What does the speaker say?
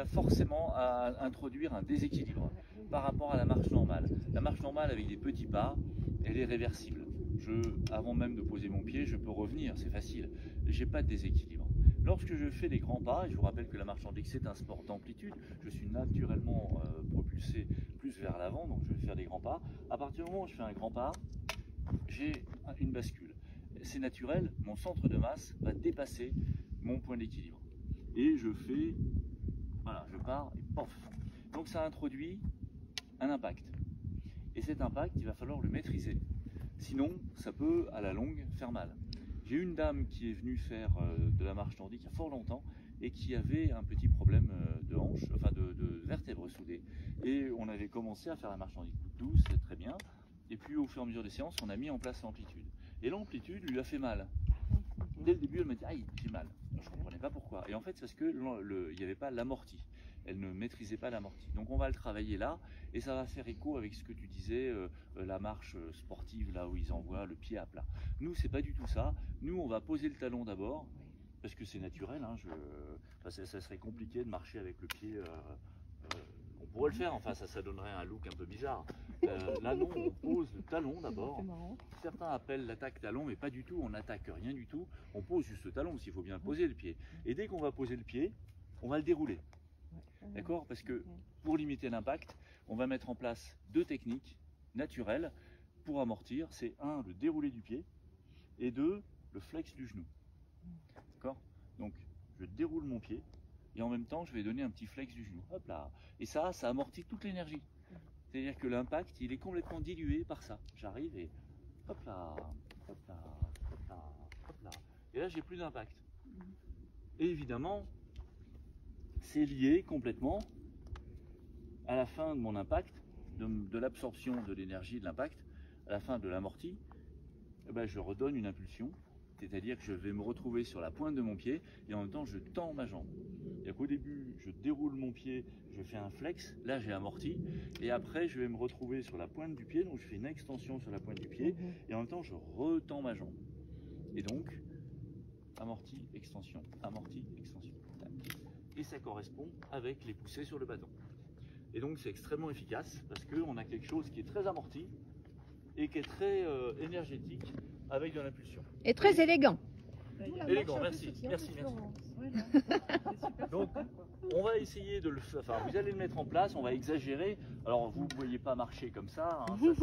va forcément introduire un déséquilibre par rapport à la marche normale. La marche normale avec des petits pas, elle est réversible. Avant même de poser mon pied, je peux revenir, c'est facile. J'ai pas de déséquilibre. Lorsque je fais des grands pas, et je vous rappelle que la marche nordique c'est un sport d'amplitude, je suis naturellement propulsé plus vers l'avant, donc je vais faire des grands pas. À partir du moment où je fais un grand pas, j'ai une bascule. C'est naturel, mon centre de masse va dépasser mon point d'équilibre. Et je fais, voilà, je pars et pof. Donc ça introduit un impact. Et cet impact, il va falloir le maîtriser. Sinon, ça peut, à la longue, faire mal. J'ai une dame qui est venue faire de la marche nordique il y a fort longtemps et qui avait un petit problème de hanche, enfin de vertèbres soudées. Et on avait commencé à faire la marche nordique douce, c'est très bien. Et puis au fur et à mesure des séances, on a mis en place l'amplitude. Et l'amplitude lui a fait mal. Dès le début, elle m'a dit « Aïe, j'ai mal ». Je ne comprenais pas pourquoi. Et en fait, c'est parce qu'il n'y avait pas l'amorti. Elle ne maîtrisait pas l'amorti. Donc on va le travailler là, et ça va faire écho avec ce que tu disais, la marche sportive, là où ils envoient le pied à plat. Nous, c'est pas du tout ça. Nous, on va poser le talon d'abord, parce que c'est naturel. Hein, ça serait compliqué de marcher avec le pied. On pourrait le faire, enfin ça donnerait un look un peu bizarre. Là non, on pose le talon d'abord. Certains appellent l'attaque talon, mais pas du tout, on n'attaque rien du tout. On pose juste le talon, parce qu'il faut bien poser le pied. Et dès qu'on va poser le pied, on va le dérouler. D'accord? Parce que pour limiter l'impact, on va mettre en place deux techniques naturelles pour amortir. C'est un, le déroulé du pied, et deux, le flex du genou. D'accord? Donc je déroule mon pied, et en même temps je vais donner un petit flex du genou. Hop là. Et ça amortit toute l'énergie. C'est-à-dire que l'impact, il est complètement dilué par ça. J'arrive et hop là, hop là, hop là, hop là. Et là, j'ai plus d'impact. Et évidemment, c'est lié complètement à la fin de mon impact, de l'absorption de l'énergie de l'impact, à la fin de l'amorti, je redonne une impulsion. C'est-à-dire que je vais me retrouver sur la pointe de mon pied et en même temps je tends ma jambe. C'est-à-dire qu'au début je déroule mon pied, je fais un flex, là j'ai amorti, et après je vais me retrouver sur la pointe du pied, donc je fais une extension sur la pointe du pied, et en même temps je retends ma jambe. Et donc, amorti, extension, amorti, extension. Et ça correspond avec les poussées sur le bâton. Et donc c'est extrêmement efficace parce qu'on a quelque chose qui est très amorti et qui est très énergétique avec de l'impulsion. Et très élégant. Élégant, merci. Merci. Donc, on va essayer de le faire. Enfin, vous allez le mettre en place, on va exagérer. Alors, vous ne voyez pas marcher comme ça. Hein, ça